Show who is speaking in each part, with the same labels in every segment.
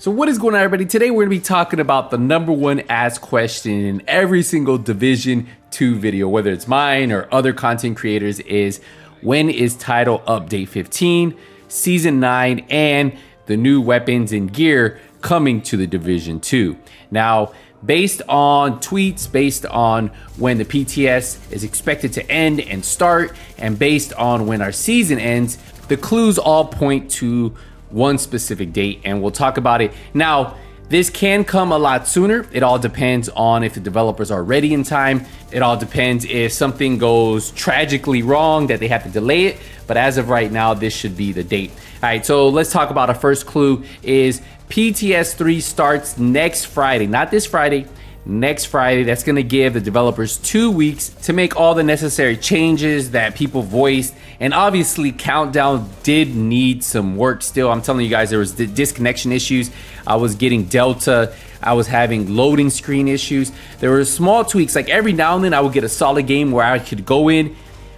Speaker 1: So what is going on, everybody? Today we're going to be talking about the number one asked question in every single Division 2 video, whether it's mine or other content creators, is when is Title Update 15, Season 9, and the new weapons and gear coming to the Division 2. Now, based on tweets, based on when the PTS is expected to end and start, and based on when our season ends, the clues all point to one specific date, and we'll talk about it. Now, this can come a lot sooner. It all depends on if the developers are ready in time. It all depends if something goes tragically wrong that they have to delay it. But as of right now, this should be the date. All right, so let's talk about our first clue is PTS 3 starts next Friday, not this Friday, next Friday. That's gonna give the developers 2 weeks to make all the necessary changes that people voiced. And obviously Countdown did need some work still. I'm telling you guys, there was disconnection issues. I was getting Delta. I was having loading screen issues. There were small tweaks. Like every now and then I would get a solid game where I could go in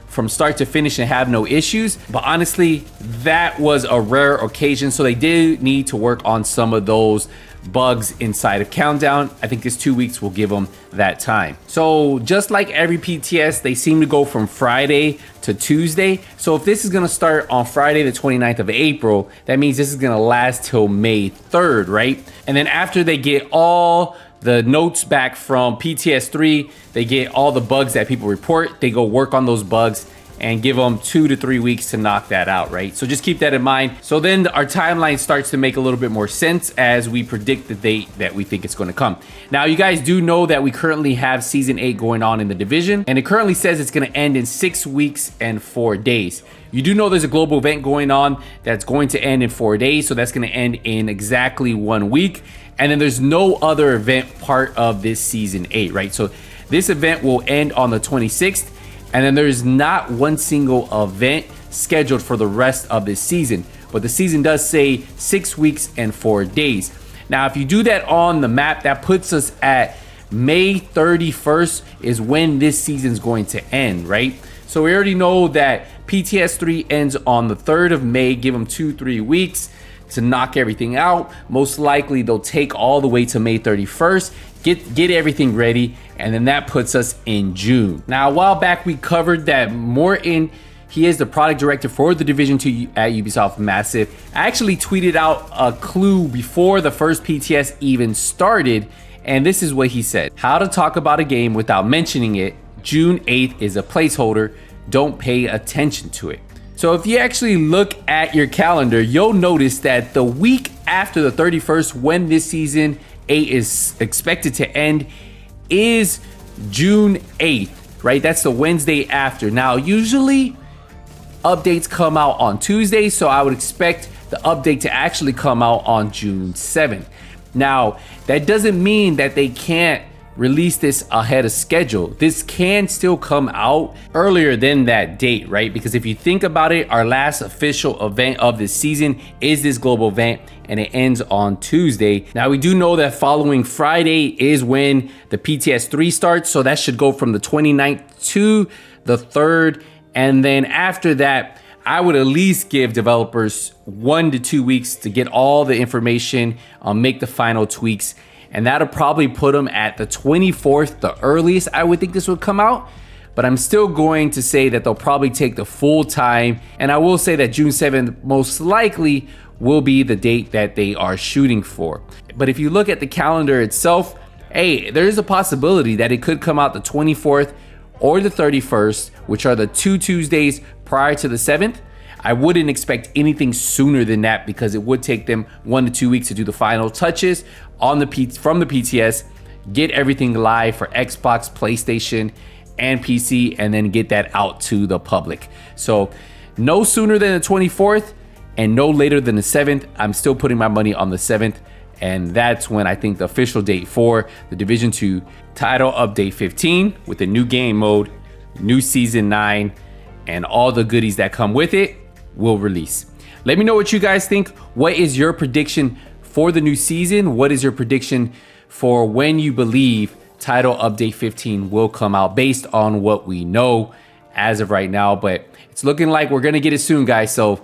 Speaker 1: from start to finish and have no issues. But honestly, that was a rare occasion. So they did need to work on some of those bugs inside of Countdown. I think this 2 weeks will give them that time. So just like every PTS, they seem to go from Friday to Tuesday. So if this is gonna start on Friday the 29th of April, that means this is gonna last till May 3rd, right? And then after they get all the notes back from PTS 3, they get all the bugs that people report, they go work on those bugs and give them 2 to 3 weeks to knock that out, right? So just keep that in mind. So then our timeline starts to make a little bit more sense as we predict the date that we think it's gonna come. Now, you guys do know that we currently have Season 8 going on in the division, and it currently says it's gonna end in 6 weeks and 4 days. You do know there's a global event going on that's going to end in 4 days, so that's gonna end in exactly 1 week. And then there's no other event part of this Season 8, right? So this event will end on the 26th, and then there's not one single event scheduled for the rest of this season. But the season does say 6 weeks and 4 days. Now, if you do that on the map, that puts us at May 31st is when this season's going to end, right? So we already know that PTS 3 ends on the 3rd of May. Give them 2-3 weeks to knock everything out. Most likely they'll take all the way to May 31st, get everything ready, and then that puts us in June. Now, a while back we covered that Morton, he is the product director for the Division 2 at Ubisoft Massive. I actually tweeted out a clue before the first PTS even started, and this is what he said: how to talk about a game without mentioning it. June 8th is a placeholder. Don't pay attention to it. So if you actually look at your calendar, you'll notice that the week after the 31st, when this Season 8 is expected to end, is June 8th, right? That's the Wednesday after. Now, usually updates come out on Tuesday, so I would expect the update to actually come out on June 7th. Now, that doesn't mean that they can't release this ahead of schedule. This can still come out earlier than that date, right? Because if you think about it, our last official event of this season is this global event, and it ends on Tuesday. Now, we do know that following Friday is when the PTS 3 starts, so that should go from the 29th to the 3rd, and then after that, I would at least give developers 1 to 2 weeks to get all the information, make the final tweaks, and that'll probably put them at the 24th, the earliest I would think this would come out. But I'm still going to say that they'll probably take the full time. And I will say that June 7th most likely will be the date that they are shooting for. But if you look at the calendar itself, hey, there's a possibility that it could come out the 24th or the 31st, which are the 2 Tuesdays prior to the 7th. I wouldn't expect anything sooner than that because it would take them 1 to 2 weeks to do the final touches on from the PTS, get everything live for Xbox, PlayStation, and PC, and then get that out to the public. So no sooner than the 24th and no later than the 7th. I'm still putting my money on the 7th, and that's when I think the official date for the Division 2 Title Update 15 with the new game mode, new Season 9, and all the goodies that come with it will release. Let me know what you guys think. What is your prediction for the new season? What is your prediction for when you believe Title Update 15 will come out based on what we know as of right now? But it's looking like we're gonna get it soon, guys. So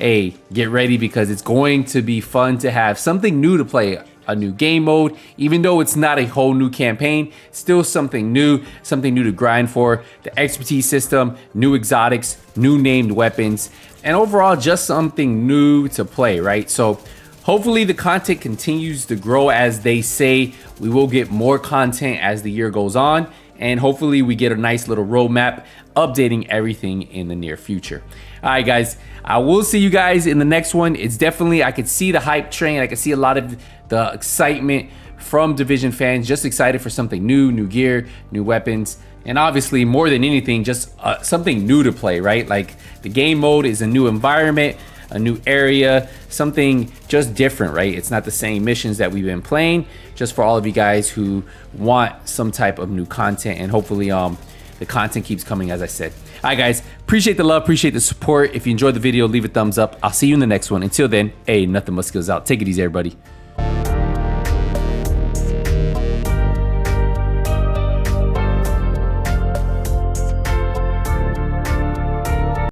Speaker 1: hey, get ready because it's going to be fun to have something new to play. A new game mode, even though it's not a whole new campaign, still something new to grind for. The expertise system, new exotics, new named weapons, and overall just something new to play, right? So hopefully the content continues to grow. As they say, we will get more content as the year goes on, and hopefully we get a nice little roadmap updating everything in the near future. All right, guys, I will see you guys in the next one. It's definitely, I could see the hype train. I could see a lot of the excitement from Division fans, just excited for something new gear, new weapons, and obviously more than anything, just something new to play, right? Like the game mode is a new environment, a new area, something just different, right? It's not the same missions that we've been playing. Just for all of you guys who want some type of new content, and hopefully the content keeps coming, as I said. All right, guys, appreciate the love, appreciate the support. If you enjoyed the video, leave a thumbs up. I'll see you in the next one. Until then, hey, nothing but skills out. Take it easy, everybody.